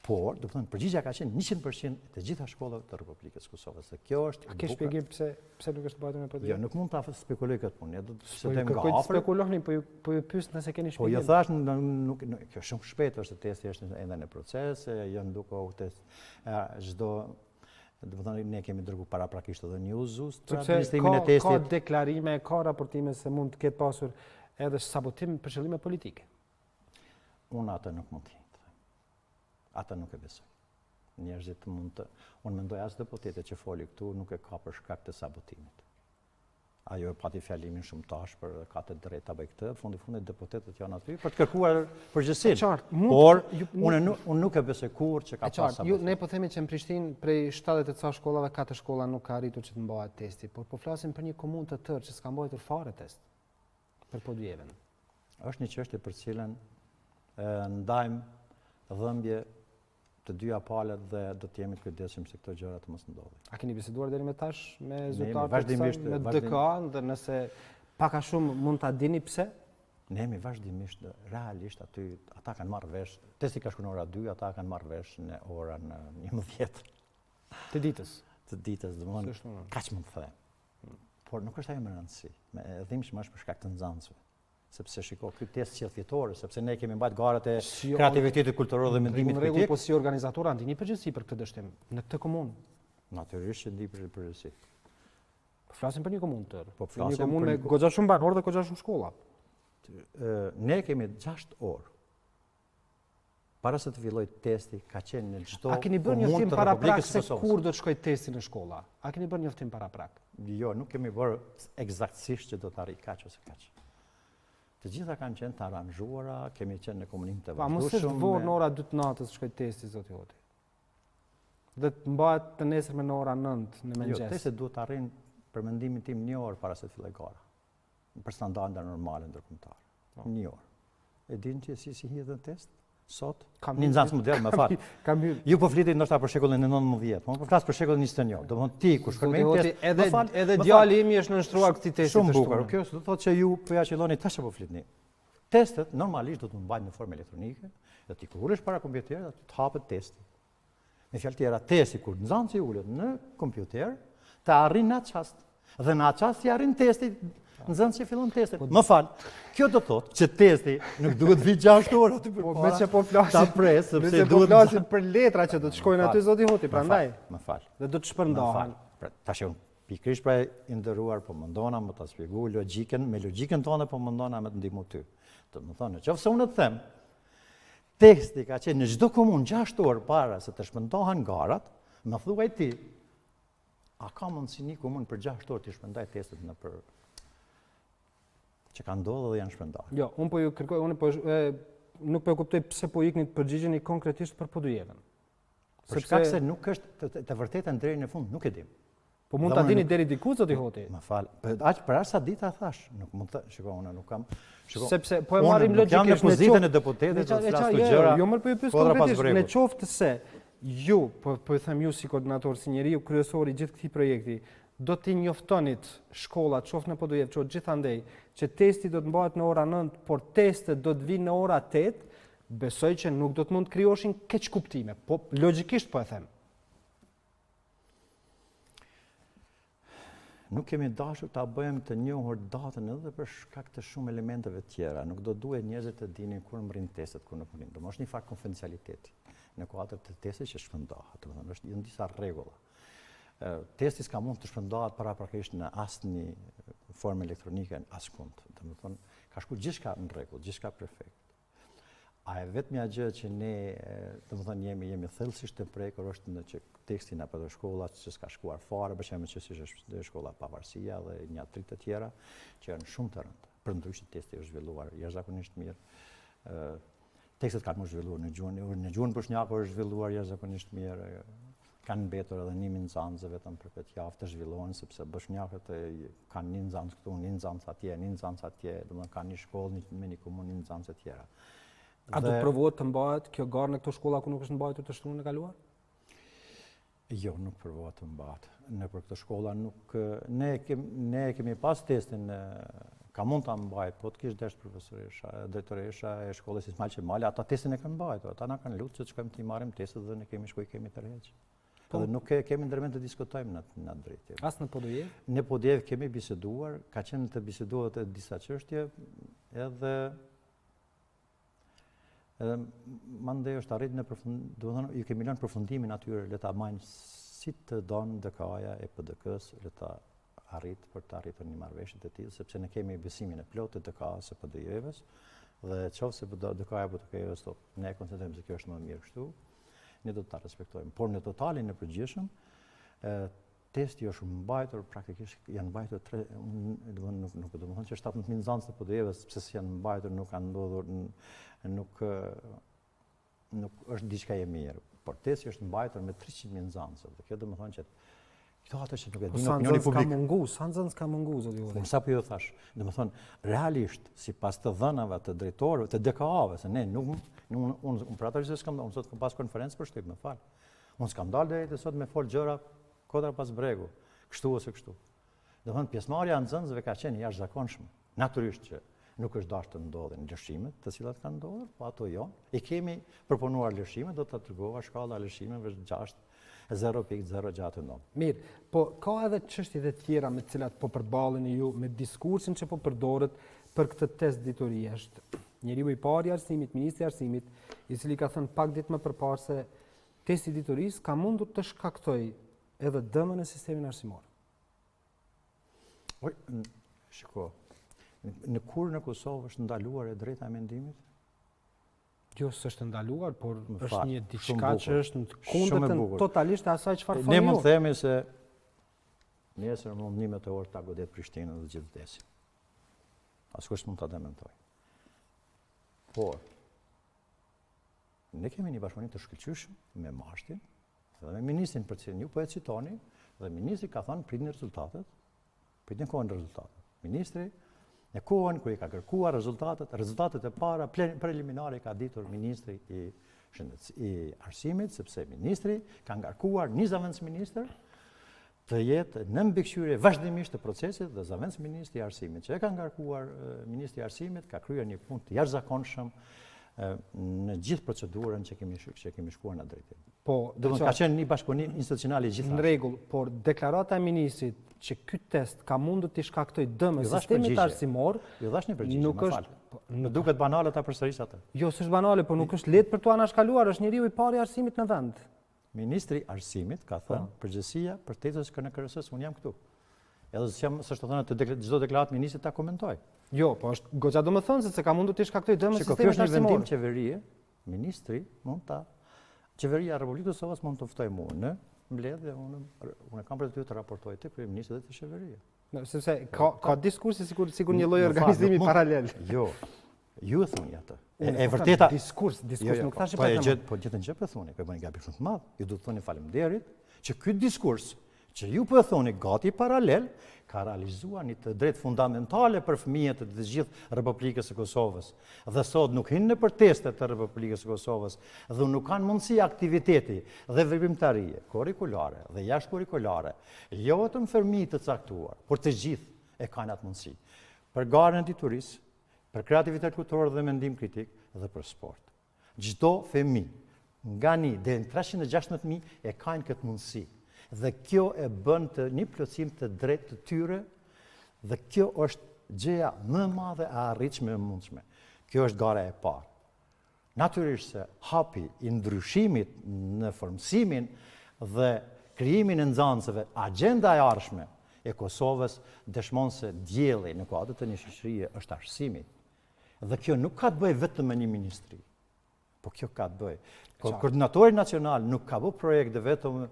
Por, domethënë përgjigjja ka qenë 100% të gjitha shkollave të Republikës Kosovës. Dhe kjo është
a ke shpjegim pse nuk është mbajtur në Podjev?
Jo, nuk mund ta spekuloj këtë punë. Do të them nga
afër. Po spekuloni, po ju pyes nëse keni shpjegim.
Po jo thash nuk kjo shumë shpejt është testi është ende në proces, janë duke u test çdo domethënë ne kemi dërguar paraprakisht edhe një uzus për administrimin e testit.
Ka deklarime, ka raportime se mund të ketë pasur edhe sabotim për qëllime politike.
Unë atë nuk mund të ata nuk e besoj. Njerëzit unë mendoj as deputete që foli këtu nuk e ka për shkak të sabotimit. Ajo e pati fjalimin shumë tash për ka të drejtë ta bëj këtë, fundi deputetët janë aty për të kërkuar përgjegjësinë. Por unë nuk e besoj kurrë që ka pas sabotim.
Ne po themi që në Prishtinë prej 70 ca shkollave 4 shkolla nuk ka arritur që të mbahet testi, por po flasim për një komunë të tërë që s'ka mbajtur fare test për Podjevën.
Është një çështje për cilën ndajmë dhëmbje të dyja palët dhe do të jemi të kujdesshëm se këto gjëra të mos ndodhin. A
keni biseduar deri më tash me zyrtarët e kësaj me DK dhe nëse pak a shumë mund ta dini pse?
Ne jemi vazhdimisht realisht aty ata kanë marrë vesh. Testi ka shkuar në ora 2, ata kanë marrë vesh në orën 11
të ditës.
Të ditës, domethënë kaq mund të them. Por nuk është ajo më rëndësi. Me dhimbshëm është për shkak të nxënësve. Sepse shiko, ky test që fitore, sepse ne kemi mbajtur garat e kreativitetit kulturor dhe mendimit kritik.
Po si organizator ndini përgjegjësi për këtë dështim në këtë komunë.
Natyrisht që ndi përgjegjësi.
Po flasim për një komunë tërë.
Po flasim
një komunë me goxha shumë banorë dhe goxha shumë shkolla.
Ne kemi 6 orë. Para se të filloj testi, ka qenë në çdo.
A keni bërë njoftim paraprak se kur do të shkojë testi në shkolla? A keni bërë njoftim paraprak?
Jo, nuk kemi bërë eksaktësisht që do të arrijë kaq ose kaq. Të gjitha kanë qenë të aranzhuara, kemi qenë në komunim të
Pa, mos është vorë në ora 2 të natës shkoj testi, zoti Hoti. Dhe të mbahet të nesër në ora 9 në mëngjes.
Jo, testi duhet të arrin për mendimin tim 1 orë para se të filloj gara. Për standarde normale ndërkombëtare. 1 orë. E din që si hidhet në test? Sot? Një nxënës modern, më fal. Ju po fliti ndoshta për shekullin e 19, po flas për shekullin 21. Domthon ti kur shkon me test,
edhe djali im është nënshtruar këtij testi.
Shumë bukur. Kjo do të thotë që ju po ja qelloni tash apo flitni. Testet normalisht do të mbajnë në formë elektronike, dhe ti kur ulesh para kompjuterit, aty të hapet testi. Me fjalë tjera, testi kur nxënësi ulet në kompjuter, të arrin në atë çast. Dhe në atë çast i arrin testi. Nxënësi që fillon testin. Më fal. Kjo do thotë që testi nuk duhet vi 6 orë aty përpara.
Me që po flasim.
Ta pres sepse
duhet po flasim për letra që do të shkojnë aty zoti Hoti, prandaj.
Më fal.
Dhe do të shpërndahen.
Tash pikërisht pra i nderuar po mundona më ta shpjegoj logjikën, me logjikën tonë po mundona me të ndihmu ty. Domethënë, nëse unë të them teksti ka qenë në çdo komunë 6 orë para se të shpërndahen garat, më thuaj ti, a ka mundësi një komunë për 6 orë të shpërndaj testet në për që kanë ndodhur dhe janë shpërndarë?
Jo, unë po ju kërkoj, nuk po e kuptoj pse po ikni të përgjigjeni konkretisht për Podujevën.
Për shkak se nuk është të vërtetën deri në fund, nuk e dim.
Po mund ta dini deri diku zoti Hoti?
Më fal. Për aq sa dita thash, nuk mund të, shikoj unë nuk kam.
Sepse po e marrim logjikisht
në pozitën e deputetit të flas këto gjëra.
Jo, më po ju pyes konkretisht, në qoftë se ju, po i them ju si koordinator, si njeriu kryesor i gjithë këtij projekti, do t'i njoftonit shkollat, qoftë në Podujevë, qoftë gjithandej, që testi do të mbahet në ora 9, por testet do të vinë në ora 8, besoj që nuk do të mund të krijoshin keq kuptime. Po logjikisht po e them.
Nuk kemi dashur ta bëjmë të njohur datën edhe për shkak të shumë elementeve tjera. Nuk do duhet njerëzit të dinin kur mbrin testet, kur nuk mbrin. Do është një fakt konfidencialiteti në kuadër të testit që shpërndahet. Domethënë është janë disa rregulla. Testi s'ka mund të shpërndahet paraprakisht në asnjë formë elektronike askund. Domethënë ka shkuar gjithçka në rregull, gjithçka perfekt. A e vetmja gjë që ne domethënë jemi thellësisht të prekur është në që tekstin apo të shkollat që s'ka shkuar fare, për shembull që si është shkolla Pavarësia dhe një trit të tjera që janë shumë të rëndë. Përndryshe testi është zhvilluar jashtëzakonisht mirë. Tekstet kanë zhvilluar në gjuhën bosnjake është zhvilluar jashtëzakonisht mirë. Kanë mbetur edhe 1000 nxënëse vetëm për këtë javë të zhvillohen sepse bosnjakët kanë 1 nxënës këtu, 1 nxënës atje, 1 nxënës atje, domethënë kanë një shkollë me një komunë 1 nxënës të tjera.
A do të provohet të mbahet kjo garë në këto shkolla ku nuk është mbajtur të shtunën e kaluar?
Jo, nuk provohet të mbahet. Në për këto shkolla nuk ne kemi pas testin ka mund ta mbajt, po të kish dash profesoresha, drejtoresha e shkollës Ismail Qemali, ata testin e kanë mbajtur. Ata na kanë lutur që të shkojmë të marrim testet dhe ne kemi shkuar kemi tërheq. Edhe nuk kemi ndërmend të diskutojmë në atë drejtim.
As në Podujevë? Në
Podujevë kemi biseduar, ka qenë të biseduar të disa çështje, edhe mandej është arrit në domethënë ju kemi lënë përfundimin atyre le ta majnë si të don DK-ja e PDK-s le ta arrit për të arritur një marrëveshje të tillë sepse ne kemi besimin e plotë të DK-s së Podujevës dhe nëse DK-ja apo PDK-s ne konsiderojmë se kjo është më mirë kështu. Ne do të ta respektojmë, por në totalin e përgjithshëm testi është mbajtur praktikisht janë mbajtur nuk do të thonë që 17.000 nxënës të Podujevës pse janë mbajtur nuk kanë ndodhur nuk është diçka e mirë, por testi është mbajtur me 300.000 nxënës. Dhe kjo do të thonë që këto ato që nuk e dinë opinioni publik.
Sa nxënës ka mungu zoti Hoti?
Unë sapo ju thash, do të thonë realisht sipas të dhënave të drejtorëve, të DK-ave, se ne unë për atë që s'kam, unë sot kam pas konferencë për shtyp, më fal. Unë s'kam dalë deri te sot me fol gjëra kodra pas bregu, kështu ose kështu. Do të thonë pjesëmarrja e nxënësve ka qenë jashtëzakonshme. Natyrisht që nuk është dashur të ndodhin lëshimet, të cilat kanë ndodhur, po ato jo. I kemi proponuar lëshime, do ta tregova shkalla e lëshimeve është 0.069.
Mirë, po ka edhe çështje të tjera me të cilat po përballeni ju me diskursin që po përdoret për këtë test diturie. Është njeriu i parë i arsimit, ministri i arsimit, i cili ka thënë pak ditë më përpara se testi diturisë ka mundur të shkaktojë edhe dëmën në sistemin arsimor.
Shiko, në kurën e Kosovës është ndaluar e drejta e mendimit?
Jo, s'është ndaluar, por është një diçka që është në kundërtën totalisht asaj çfarë thonë.
Ne mund të themi se nesër mund 11 orë ta godet Prishtinën dhe gjithë vdesin. Askush mund ta dementoj. Por, ne kemi një bashkëpunim të shkëlqyeshëm me Mashtin dhe me ministrin për cilin ju po e citoni, dhe ministri ka thënë pritni rezultatet, pritni kohën rezultatet. Ministri në kohën kur i ka kërkuar rezultatet e para preliminare ka ditur ministri i arsimit, sepse ministri ka ngarkuar një zëvendësministër të jetë në mbikëqyrje vazhdimisht të procesit dhe zëvendësministri i arsimit që e ka ngarkuar ministri i arsimit ka kryer një punë të jashtëzakonshëm në gjithë procedurën që kemi shkuar në drejtim.
Po,
ka qenë një bashkëpunim institucional i gjithashtu.
Në rregull, por deklarata e ministrit që ky test ka mundur të shkaktoj dëm sistemit arsimor,
ju dhash një përgjigje,
nuk është.
Në duket banale ta përsëris atë.
Jo, s'është banale, por nuk është lehtë për tu anashkaluar, është njeriu i parë i arsimit në vend.
Ministri Arsimit ka thënë përgjegjësia për tetës KNKRS-s, unë jam këtu. Edhe s'është thënë të çdo deklaratë ministrit ta komentoj.
Jo, po është goxha domethënëse se ka mundur të shkaktoj dëm sistemit arsimor.
Kjo është një vendim qeverie, ministri mund ta Qeveria e Republikës së Kosovës mund të ftoj mua në mbledhje, unë kam për detyrë të raportoj te kryeministri dhe te qeveria.
Sepse ka diskurse sikur një lloj organizimi paralel.
Jo. Ju e thoni atë. E vërteta
diskurs nuk thashë pa.
Po gjithë në gjë po thoni, po bëni gabim shumë të madh. Ju do të thoni faleminderit që ky diskurs që ju po e thoni gati paralel ka realizuar një të drejtë fundamentale për fëmijët e të gjithë Republikës së Kosovës. Dhe sot nuk hinë në testet të Republikës së Kosovës dhe nuk kanë mundësi aktiviteti dhe veprimtarie kurrikulare dhe jashtëkurrikulare, jo vetëm fëmijë të caktuar, por të gjithë e kanë atë mundësi. Për garën e diturisë, për kreativitet kulturor dhe mendim kritik dhe për sport. Çdo fëmijë nga 1 deri në 316.000 e kanë këtë mundësi. Dhe kjo e bën të një plotësim të drejtë të tyre dhe kjo është gjëja më e madhe e arritshme e mundshme. Kjo është gara e parë. Natyrisht se hapi i ndryshimit në formësimin dhe krijimin e nxënësve, agjenda e ardhshme e Kosovës dëshmon se dielli në kuadër të një shoqërie është arsimi. Dhe kjo nuk ka të bëjë vetëm me një ministri. Po kjo ka të bëjë. Koordinatori nacional nuk ka bërë projekte vetëm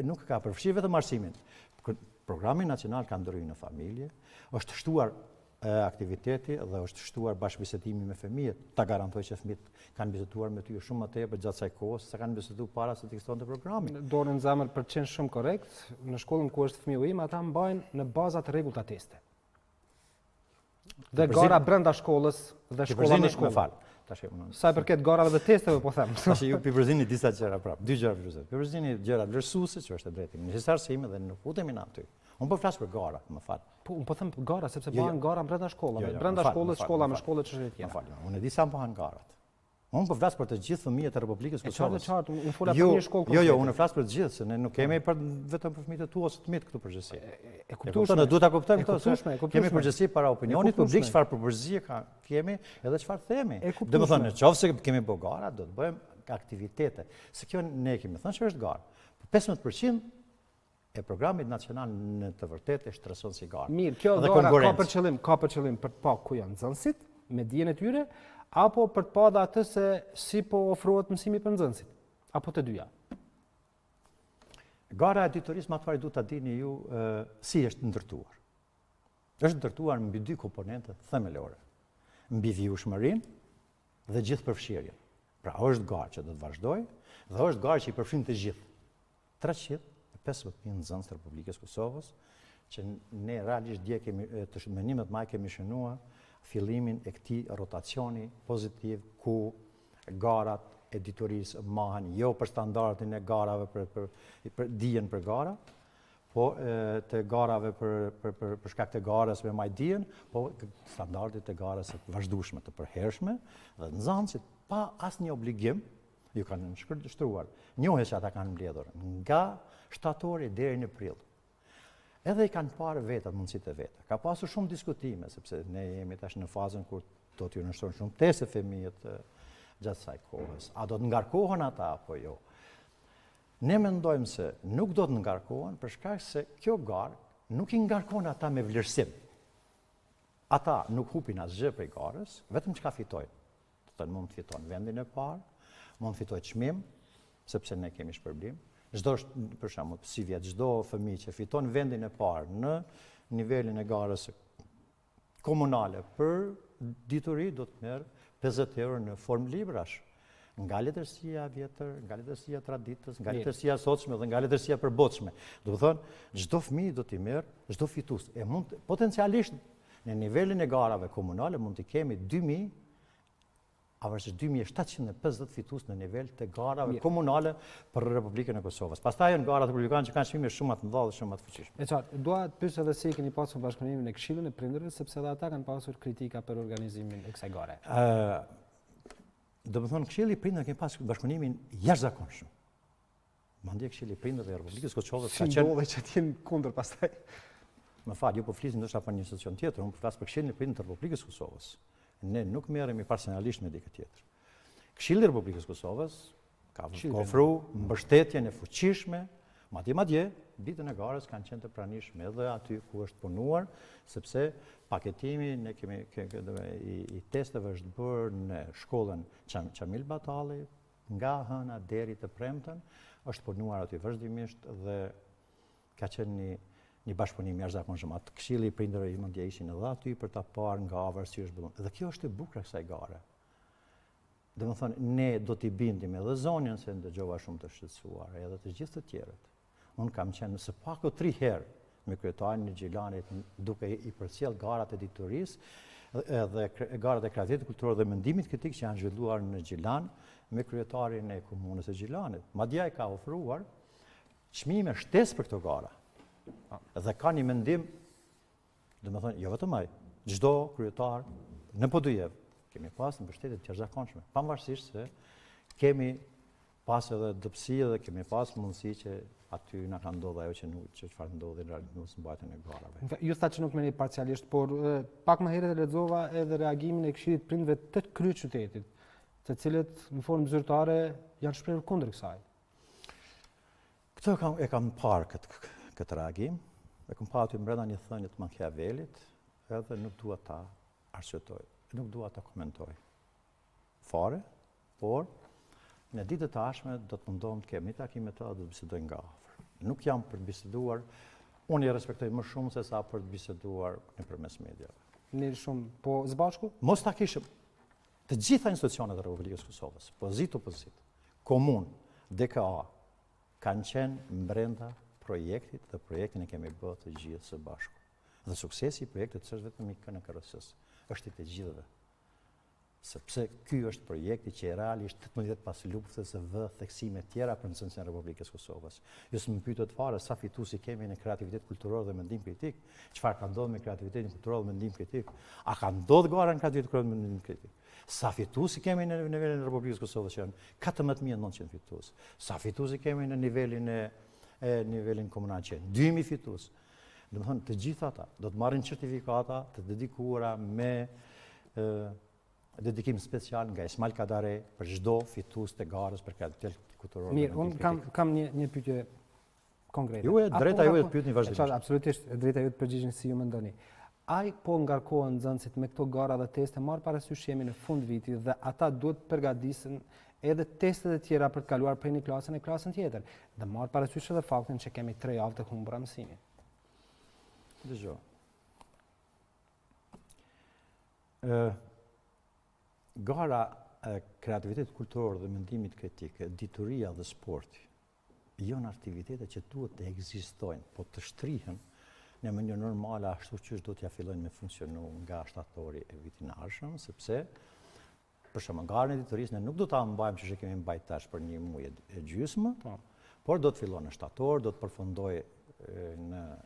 nuk ka përfshirë vetëm arsimin. Programi nacional ka ndërhyrë në familje, është shtuar aktiviteti dhe është shtuar bashkëbisedimi me fëmijët. Ta garantoj që fëmijët kanë biseduar me ty shumë më tepër gjatë kësaj kohës se kanë biseduar para se të ekzistonte programi.
Dorën zemër për të qenë shumë korrekt, në shkollën ku është fëmiu im, ata mbajnë në baza të rregullta teste. Dhe gara brenda shkollës dhe shkolla në shkollë. Sa i përket garave dhe testeve, po them.
Tash ju përzieni disa gjëra prap, dy gjëra përzieni. Përzieni gjëra vlerësuese, që është e drejtë. Në arsimi dhe nuk futemi në aty. Unë po flas për gara, më fal.
Po unë po them gara sepse bëhen gara brenda shkollave. Brenda shkollës, shkolla me shkollë çështë tjetër.
Më fal. Unë e di sa bëhen garat. Unë po flas për të gjithë fëmijët e Republikës së Kosovës.
Qartë, unë fola për një shkollë.
Jo, unë flas për të gjithë, se ne nuk kemi vetëm për fëmijët e tuaj ose të mit këtu përgjithësi.
E kuptueshme.
Ne duhet ta kuptojmë këtë. Kemi përgjithësi para opinionit publik, çfarë përgjigje kemi edhe çfarë themi. Domethënë, nëse kemi bë gara, do të bëjmë aktivitete. Se kjo ne kemi thënë që është garë. 15% e programit nacional në të vërtetë është treson si garë.
Mirë, kjo gara ka për qëllim për të pa ku janë nxënësit me dijen e tyre, apo për të pa dhe atë se si po ofrohet mësimi për nxënësit, apo të dyja?
Gara e diturisë, më atëfari du të dini ju si është ndërtuar. Është ndërtuar mbi 2 komponente themelore, mbi vijshmërinë dhe gjithë përfshirjen. Pra është garë që do të vazhdoj dhe është garë që i përfshin të gjithë. 315.000 nxënës të Republikës Kosovës, që ne realisht dje të menimet maj kemi shënuar fillimin e këtij rotacioni pozitiv ku garat e diturisë mahen jo për standardin e garave për dijen për gara, po të garave për shkak të garës me maj dijen, po standardit e garës së vazhdueshme të përhershme dhe nxënësit pa asnjë obligim ju kanë shkruar. Njohet që ata kanë mbledhur nga shtatori deri në prill. Edhe i kanë parë vetat mundësitë e veta. Ka pasur shumë diskutime, sepse ne jemi tash në fazën kur do t'ju nështrojnë shumë teste fëmijët gjatë kësaj kohës. A do të ngarkohen ata apo jo? Ne mendojmë se nuk do të ngarkohen për shkak se kjo garë nuk i ngarkon ata me vlerësim. Ata nuk hupin asgjë prej garës, vetëm çka fitojnë. Do të mund të fitojnë vendin e parë, mund të fitojnë çmim, sepse ne kemi shpërblim. Për shembull, si vjet çdo fëmijë që fiton vendin e parë në nivelin e garës komunale për dituri do të merr €50 në formë librash, nga letërsia vjetër, nga letërsia traditës, nga letërsia sotshme dhe nga letërsia përbotshme. Do të thonë, çdo fëmijë do t'i merr, çdo fitues. E mund potencialisht në nivelin e garave komunale mund të kemi 2000 avërshë 2750 fitues në nivel të garave komunale për Republikën e Kosovës. Pastaj janë garat republikane që kanë çmime shumë të mëdha dhe shumë të fuqishme.
E qartë, dua të pyes edhe se keni pasur bashkëpunimin e Këshillin e Prindërve, sepse edhe ata kanë pasur kritika për organizimin e kësaj gare.
Do të thonë Këshilli i Prindërve kemi pasur bashkëpunimin jashtëzakonshëm. Mandje Këshilli i Prindërve i Republikës Kosovës
ka qenë ndodhe që të jenë kundër pastaj.
Më fal, ju po flisni ndoshta për një institucion tjetër, unë po flas për Këshillin e Prindërve të Republikës Kosovës. Ne nuk merremi personalisht me dikë tjetër. Këshilli i Republikës Kosovës ka ofruar mbështetjen e fuqishme, madje ditën e garës kanë qenë të pranishme edhe aty ku është punuar, sepse paketimi i testeve është bërë në shkollën Qamil Batalli, nga hëna deri të premten, është punuar aty vazhdimisht dhe ka qenë një bashkëpunim jashtëzakonshëm. Atë Këshilli i Prindërve i mendje ishin edhe aty për ta parë nga afër si është bërë. Dhe kjo është e bukur e kësaj gare. Domethënë, ne do t'i bindim edhe zonjën se ndëgjova shumë të shqetësuar, edhe të gjithë të tjerët. Unë kam qenë së paku 3 herë me kryetarin e Gjilanit duke i përcjell garat e diturisë dhe garat e kreativitetit kulturor dhe mendimit kritik që janë zhvilluar në Gjilan me kryetarin e komunës së Gjilanit. Madje ai ka ofruar çmime shtesë për këto gara. Dhe ka një mendim, domethënë, jo vetëm ai, çdo kryetar në Podujev kemi pas mbështetje të jashtëzakonshme, pavarësisht se kemi pas edhe dëpsi dhe kemi pas mundësi që aty na ka ndodhur ajo që çfarë ndodhi në mbajtjen e garave.
Ju thaç që nuk merrni parcialisht, por pak më herët lexova edhe reagimin e Këshillit të Prindërve të kryeqytetit, të cilët në formë zyrtare janë shprehur kundër kësaj.
Këtë e kam parë këtë reagim, e kam parë aty brenda një thënie të Machiavellit, edhe nuk dua ta arsyetoj, nuk dua ta komentoj fare, por në ditët e ardhshme do të mundohem të kemi takime të do të bisedojmë nga afër. Nuk jam për të biseduar, unë e respektoj më shumë se sa për të biseduar nëpërmes mediave.
Mirë shumë, po së bashku?
Mos ta kishim të gjitha institucionet e Republikës Kosovës, pozit opozit, komunë, DKA, kanë qenë brenda projektit dhe projektin e kemi bërë të gjithë së bashku. Dhe suksesi i projektit është vetëm i KNKRS-s, është i të gjithëve. Sepse ky është projekti që realisht 18 pas luftës vë theksime tjera për nxënësin e Republikës Kosovës. Ju s'më pyetët fare sa fituesi kemi në kreativitet kulturor dhe mendim kritik, çfarë ka ndodhur me kreativitetin kulturor dhe mendim kritik? A ka ndodhur gara në kreativitet kulturor dhe mendim kritik? Sa fituesi kemi në nivelin e Republikës Kosovës që janë 14900 fitues. Sa fituesi kemi në nivelin komunal që janë 2000 fitues. Domethënë të gjithë ata do të marrin certifikata të dedikuara me dedikim special nga Ismail Kadare për çdo fitues të garës për kreativitet kulturor.
Mirë, unë kam një pyetje konkrete.
Ju e drejta juaj të pyetni vazhdimisht.
Absolutisht, drejta juaj të përgjigjeni si ju mendoni. Ai po ngarkohen nxënësit me këto gara dhe teste, marr parasysh jemi në fund vitit dhe ata duhet të përgatisen edhe testet e tjera për të kaluar prej një klase në klasën tjetër. Dhe marr parasysh edhe faktin që kemi 3 javë të humbura mësimi.
Dëgjoj. Gara kreativitet kulturor dhe mendimit kritik, dituria dhe sporti, janë aktivitete që duhet të ekzistojnë, po të shtrihen në mënyrë normale ashtu që do t'ja fillojnë me funksionu nga shtatori e vitin e ardhshëm, sepse për shembull garën e diturisë ne nuk do ta mbajmë që kemi mbajtur tash për një muaj e gjysmë, por do të fillojë në shtator, do të përfundojë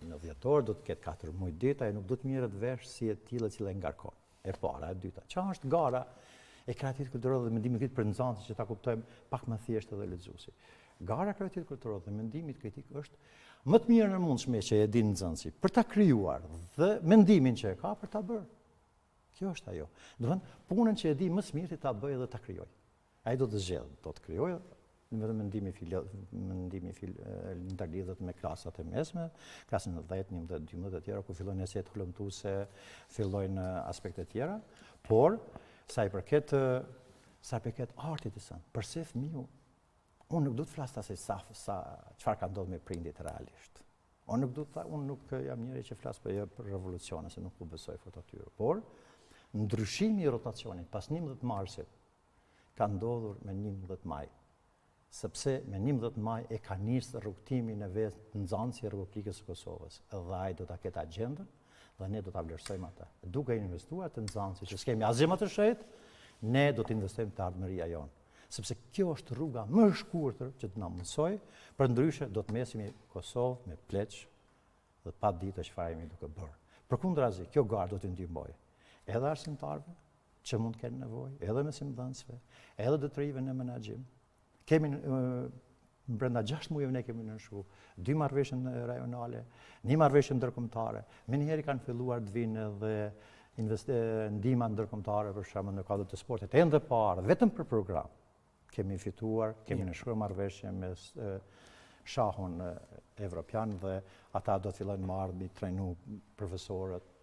në dhjetor, do të ketë 4 muaj ditë, ai nuk do të merret vesh si e tillë që ngarkon. E para, e dyta. Çfarë është gara e kreativitetit kulturor dhe mendimit kritik për nxënësit që ta kuptojmë pak më thjesht edhe lexuesi. Gara e kreativitetit kulturor dhe mendimit kritik është më të mirë në mundshme që e din nxënësi për ta krijuar dhe mendimin që e ka për ta bërë. Kjo është ajo. Do të thënë, punën që e di më së miri ta bëjë dhe ta krijojë. Ai do të zgjedhë, do të krijojë vetëm mendimi ndalidhet me klasat e mesme, klasën e 10, 11, 12 e tjera ku fillojnë eset hullumtuese, fillojnë aspekte tjera, por sa i përket artit të sën, përse fëmiu, unë nuk do të flas se sa çfarë ka ndodhur me prindit realisht. Unë nuk jam njëri që flas për revolucione, se nuk u besoj fort atyre, por ndryshimi i rotacionit pas 11 marsit ka ndodhur me 11 maj. Sepse me 11 maj e ka nisë rrugtimin e vetë nxënësi i Republikës së Kosovës. Dhe ai do ta ketë agjendën dhe ne do ta vlerësojmë atë. Duke investuar të nxënësi që s'kemi asgjë më të shëjtë, ne do të investojmë të ardhmëria jonë. Sepse kjo është rruga më e shkurtër që të na mësoj, përndryshe do të mesim Kosovë me pleq dhe pa ditë çfarë jemi duke bërë. Përkundrazi, kjo garë do të ndihmojë edhe arsimtarëve që mund të kenë nevojë, edhe mësimdhënësve, edhe detyrive në menaxhim. Kemi brenda 6 muajve ne kemi nënshu 2 marrëveshje rajonale, 1 marrëveshje ndërkombëtare. Menjëherë kanë filluar të vinë edhe ndihma ndërkombëtare për shembull në kuadër të sportit. Ende parë, vetëm për program kemi fituar, kemi nënshuar marrëveshje me shahun evropian dhe ata do të fillojnë më ardhmë të trajnu profesorët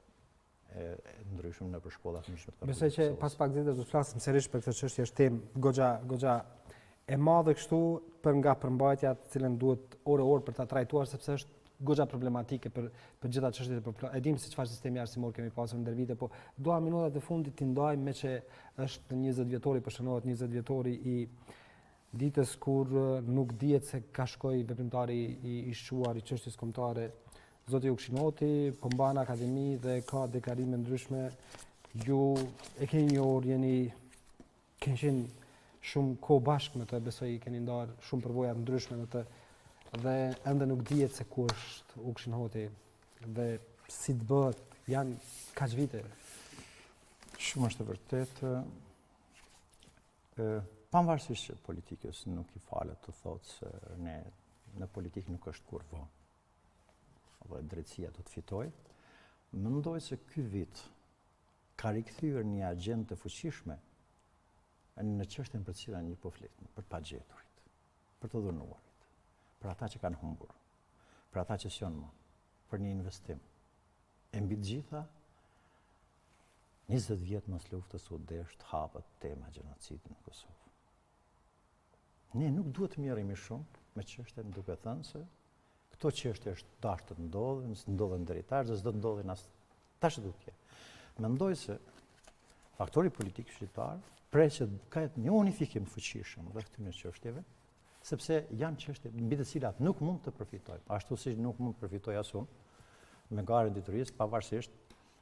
e ndryshëm në për shkollat më shumë.
Besoj që pas pak ditëve do të flasim seriozisht për këtë çështje, është temë goxha e madhe kështu për nga përmbajtja të cilën duhet orë për ta trajtuar sepse është goxha problematike për gjitha çështjet e popullsisë. E dim se çfarë sistemi arsimor kemi pasur ndër vite, po dua minutat e fundit t'i ndaj me që është 20 vjetori, përshënohet 20 vjetori i ditës kur nuk dihet se ka shkoj veprimtari i shquar i çështjes kombëtare Zoti Ukshinoti, po mban akademi dhe ka deklarime ndryshme. Ju e keni njohur, keni qenë shumë kohë bashkë me të, besoj keni ndarë shumë përvoja ndryshme me të dhe ende nuk dihet se ku është Ukshinoti dhe si të bëhet, janë kaq vite.
Shumë është e vërtetë. Pavarësisht që politikës nuk i falet të thotë se ne në politikë nuk është kur vonë. Dhe drejtësia do të fitojë. Mendoj se ky vit ka rikthyer një agjendë të fuqishme në çështjen për cilën një po flet, për pagjeturit, për të dhunuarit, për ata që kanë humbur, për ata që s'janë më, për një investim. E mbi të gjitha, 20 vjet mos luftës u desht hapet tema gjenocidit në Kosovë. Ne nuk duhet të merremi shumë me çështjen duke thënë se këto çështje është dashur të ndodhin, ndodhen deri tash dhe s'do të ndodhin as tash do të jetë. Mendoj se faktori politik shqiptar që ka një unifikim fuqishëm rreth këtyre çështjeve, sepse janë çështje mbi të cilat nuk mund të përfitojmë, ashtu siç nuk mund të përfitoj as unë me garën Diturisë, pavarësisht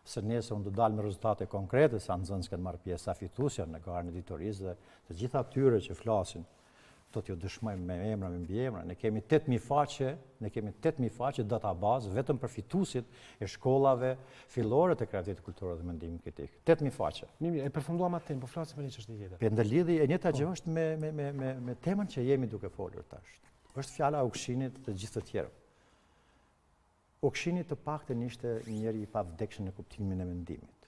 se nesër unë do dal me rezultate konkrete sa nxënës kanë marrë pjesë, sa fituesja në garën e Diturisë dhe të gjitha atyre që flasin do t'ju dëshmojmë me emra, me mbiemra. Ne kemi 8000 faqe database vetëm për fituesit e shkollave fillore të kreativitetit kulturor dhe mendimit kritik. 8000 faqe.
Mirë, e përfunduam atë, po flasim për një çështje tjetër.
Për ndërlidhje e njëjta gjë është me temën që jemi duke folur tash. Është fjala e Ukshinit dhe gjithë të tjerë. Ukshini të paktën ishte njëri i pavdekshëm në kuptimin e mendimit.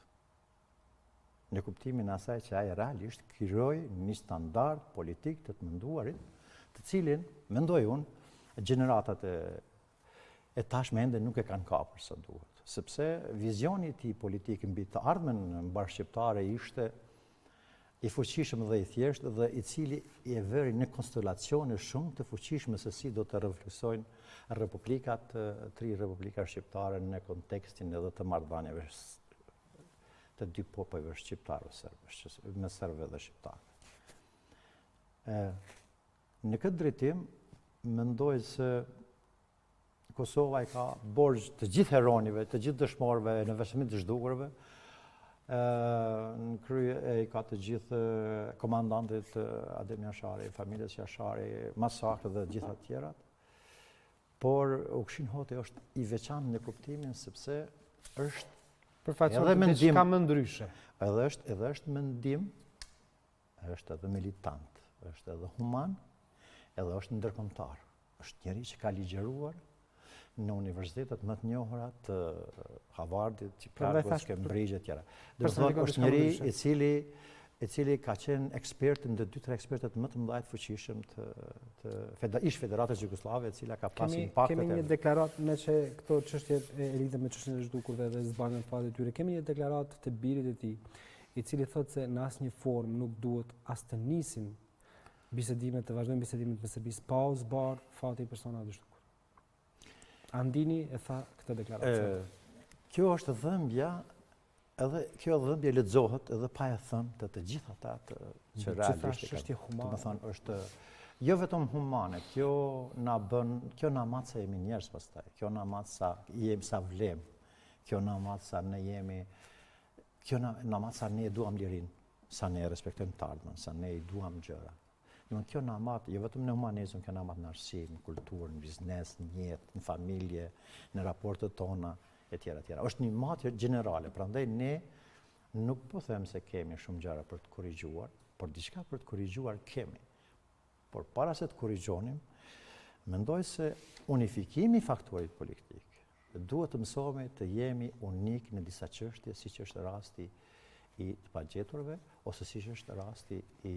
Në kuptimin asaj që ai realisht krijoi një standard politik të menduarit, të cilin, mendoj unë, gjeneratat e tashme ende nuk e kanë kapur sa duhet. Sepse vizioni i tij politik mbi të ardhmen mbar shqiptare ishte i fuqishëm dhe i thjeshtë dhe i cili i e vëri në konstelacione shumë të fuqishme se si do të refleksojnë republikat, 3 republika shqiptare në kontekstin edhe të marrëdhënieve të dy popujve shqiptarë me serbëve dhe shqiptarë. Në këtë drejtim, mendoj se Kosova i ka borxh të gjithë heronive, të gjithë dëshmorëve, në veçanëri të zhdukurve, në krye i ka të gjithë komandantit Adem Jashari, familjes Jashari, masakre dhe gjitha të tjerat. Por Ukshinoti është i veçantë në kuptimin sepse është
përfaqëson diçka më ndryshe.
Edhe është mendim, është edhe militant, është edhe human, edhe është ndërkombëtar. Është njëri që ka ligjëruar në universitetet më të njohura të Harvardit, Chicagos, Cambridge e tjera. Është njëri i cili ka qenë ekspert në 2-3 ekspertet më të mëdhenj të fuqishëm të ish Federatës Jugosllave, e cila ka pasur impakt.
Kemi një deklaratë me që këto çështje e lidhen me çështjen e zhdukurve dhe zbarjen e fat e tyre. Kemi një deklaratë të birit e tij, i cili thotë se në asnjë formë nuk duhet as të nisin bisedimet, të vazhdojnë bisedimet me Serbisë pa u zbar fati i personave të zhdukur. Andini e tha këtë deklaratë.
Kjo është dhëmbja Edhe kjo dhëmbje lexohet edhe pa e thënë të gjithë ata që realisht
çështje humane.
Do të thonë është jo vetëm humane, kjo na mat se jemi njerëz pastaj. Kjo na mat sa jemi sa vlem. Kjo na mat sa ne jemi na mat sa ne duam lirinë, sa ne respektojmë të ardhmen, sa ne i duam gjëra. Kjo na mat jo vetëm në humanizëm, kjo na mat në arsim, në kulturë, në biznes, në jetë, në familje, në raportet tona, etj. Është një matje gjenerale, prandaj ne nuk po them se kemi shumë gjëra për të korrigjuar, por diçka për të korrigjuar kemi. Por para se të korrigjonim, mendoj se unifikimi i faktorit politik duhet të mësohemi të jemi unik në disa çështje, siç është rasti i të pagjeturve, ose siç është rasti i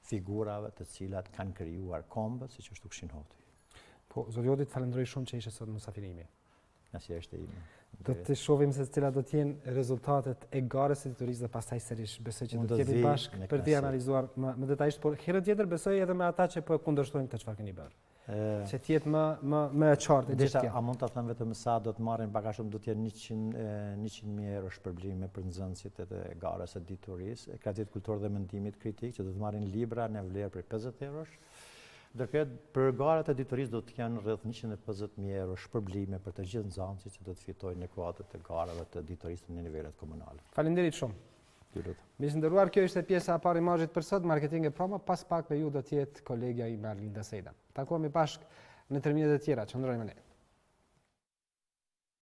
figurave të cilat kanë krijuar kombët, siç është Ukshin Hoti.
Po, zoti Hoti, falenderoj shumë që ishe sot mysafirimi.
Nëse është ime.
Do të shohim se cilat do të jenë rezultatet e garës së diturisë dhe pastaj sërish besoj që do të jemi bashkë për t'i analizuar më detajisht, por herë tjetër besoj edhe me ata që po kundërshtojnë këtë çfarë keni bërë. Që të jetë më e qartë gjithë kjo.
A mund ta them vetëm sa do të marrin pak a shumë, do të jenë 100.000 euro shpërblime për nxënësit e garës së diturisë, kreditë kulturë dhe mendimit kritik, që do të marrin libra në vlerë për 50 eurosh. Ndërkohë për garat e diturisë do të kenë rreth 150.000 euro shpërblime për të gjithë nxënësit që do të fitojnë në kuadrat e garave të diturisë në nivelet komunale.
Faleminderit shumë. Miq nderuar, kjo ishte pjesa e parë e Imazhit për sot, marketing e promo. Pas pak me ju do të jetë kolegja ime Arlinda Sejda. Takohemi bashkë në terminet e tjera. Qëndroni me ne.